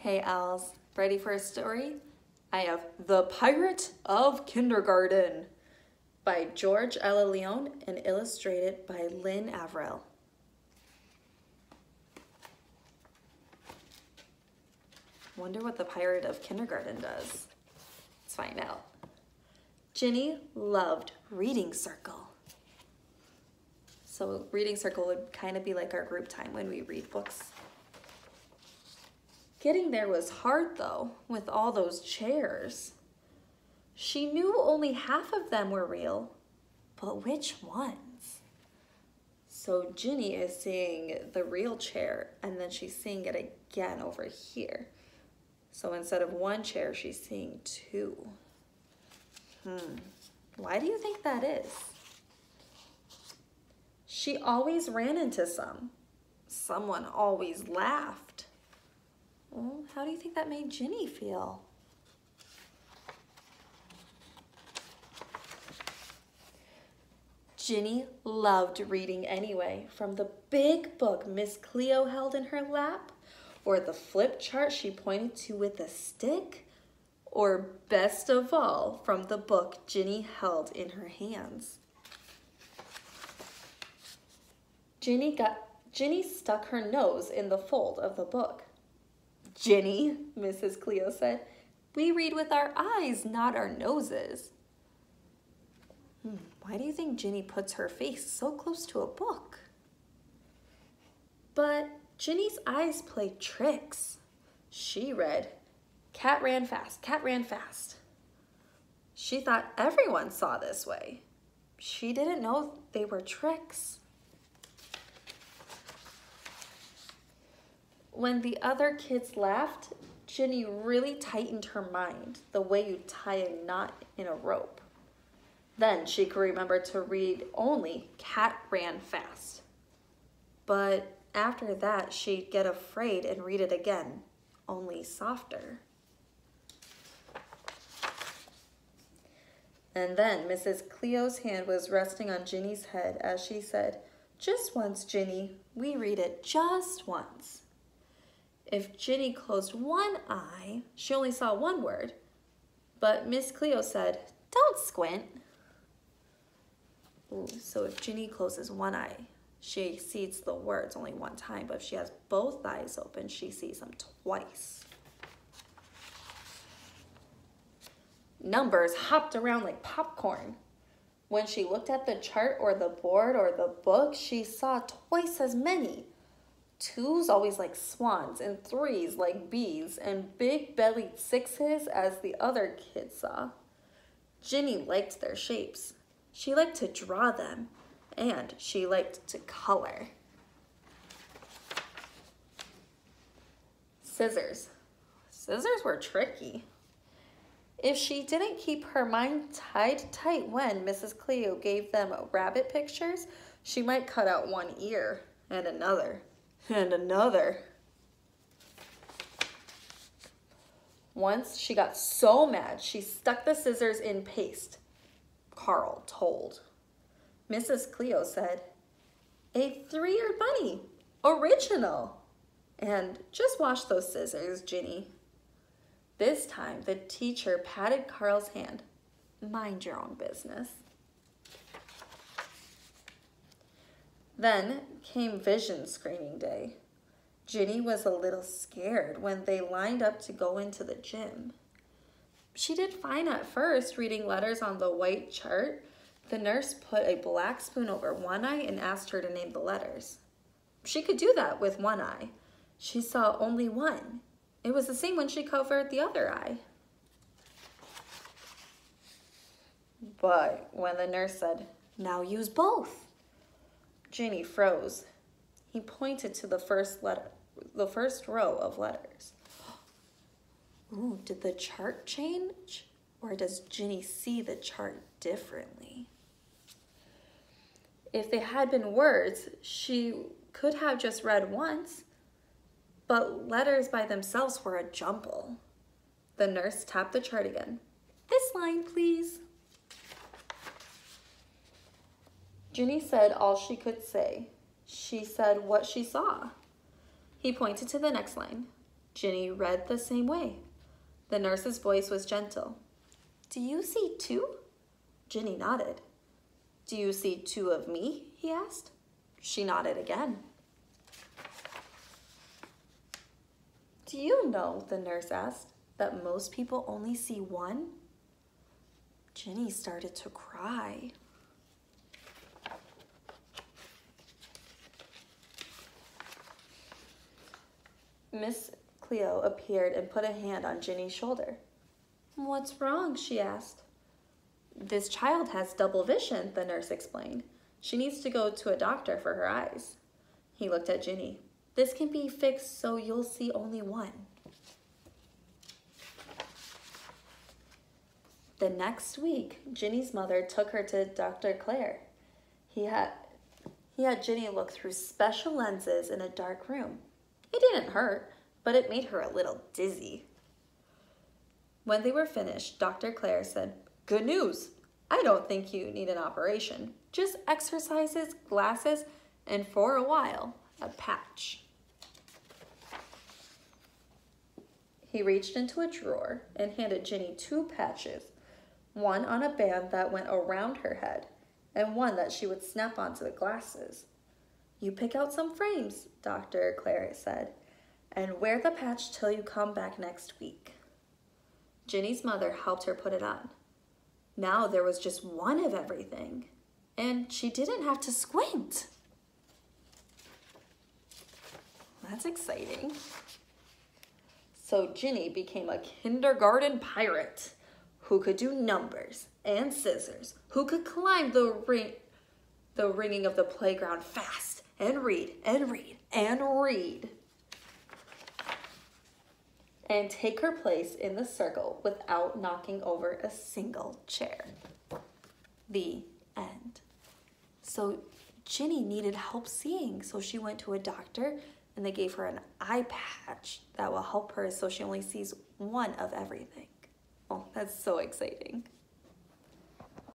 Hey Als, ready for a story? I have The Pirate of Kindergarten by George Ella Lyon and illustrated by Lynne Avril. Wonder what the Pirate of Kindergarten does. Let's find out. Ginny loved reading circle. So reading circle would kind of be like our group time when we read books. Getting there was hard though, with all those chairs. She knew only half of them were real, but which ones? So Ginny is seeing the real chair and then she's seeing it again over here. So instead of one chair, she's seeing two. Why do you think that is? She always ran into someone always laughed. Well, how do you think that made Ginny feel? Ginny loved reading anyway, from the big book Miss Cleo held in her lap, or the flip chart she pointed to with a stick, or best of all, from the book Ginny held in her hands. Ginny stuck her nose in the fold of the book. Ginny, Mrs. Cleo said, we read with our eyes, not our noses. Why do you think Ginny puts her face so close to a book? But Ginny's eyes played tricks. She read, cat ran fast, cat ran fast. She thought everyone saw this way. She didn't know they were tricks. When the other kids laughed, Ginny really tightened her mind, the way you tie a knot in a rope. Then she could remember to read only cat ran fast. But after that, she'd get afraid and read it again, only softer. And then Mrs. Cleo's hand was resting on Ginny's head as she said, just once, Ginny, we read it just once. If Ginny closed one eye, she only saw one word. But Miss Cleo said, don't squint. So if Ginny closes one eye, she sees the words only one time. But if she has both eyes open, she sees them twice. Numbers hopped around like popcorn. When she looked at the chart or the board or the book, she saw twice as many. Twos always like swans, and threes like bees, and big-bellied sixes as the other kids saw. Ginny liked their shapes. She liked to draw them, and she liked to color. Scissors. Scissors were tricky. If she didn't keep her mind tied tight when Mrs. Cleo gave them rabbit pictures, she might cut out one ear and another. And another. Once she got so mad, she stuck the scissors in paste. Carl told. Mrs. Cleo said, a three-eared bunny, original. And just wash those scissors, Ginny. This time, the teacher patted Carl's hand. Mind your own business. Then came vision screening day. Ginny was a little scared when they lined up to go into the gym. She did fine at first reading letters on the white chart. The nurse put a black spoon over one eye and asked her to name the letters. She could do that with one eye. She saw only one. It was the same when she covered the other eye. But when the nurse said, now use both, Ginny froze. He pointed to the first row of letters. Ooh, did the chart change? Or does Ginny see the chart differently? If they had been words, she could have just read once, but letters by themselves were a jumble. The nurse tapped the chart again. This line, please. Ginny said all she could say. She said what she saw. He pointed to the next line. Ginny read the same way. The nurse's voice was gentle. Do you see two? Ginny nodded. Do you see two of me? He asked. She nodded again. Do you know, the nurse asked, that most people only see one? Ginny started to cry. Miss Cleo appeared and put a hand on Ginny's shoulder. What's wrong? She asked. This child has double vision, the nurse explained. She needs to go to a doctor for her eyes. He looked at Ginny. This can be fixed so you'll see only one. The next week, Ginny's mother took her to Dr. Clare. He had Ginny look through special lenses in a dark room. It didn't hurt, but it made her a little dizzy. When they were finished, Dr. Clare said, Good news! I don't think you need an operation. Just exercises, glasses, and for a while, a patch. He reached into a drawer and handed Ginny 2 patches, one on a band that went around her head and one that she would snap onto the glasses. You pick out some frames, Dr. Clare said, and wear the patch till you come back next week. Ginny's mother helped her put it on. Now there was just one of everything, and she didn't have to squint. That's exciting. So Ginny became a kindergarten pirate who could do numbers and scissors, who could climb the ringing of the playground fast and read and read and read. And take her place in the circle without knocking over a single chair. The end. So Ginny needed help seeing, so she went to a doctor and they gave her an eye patch that will help her so she only sees one of everything. Oh, that's so exciting.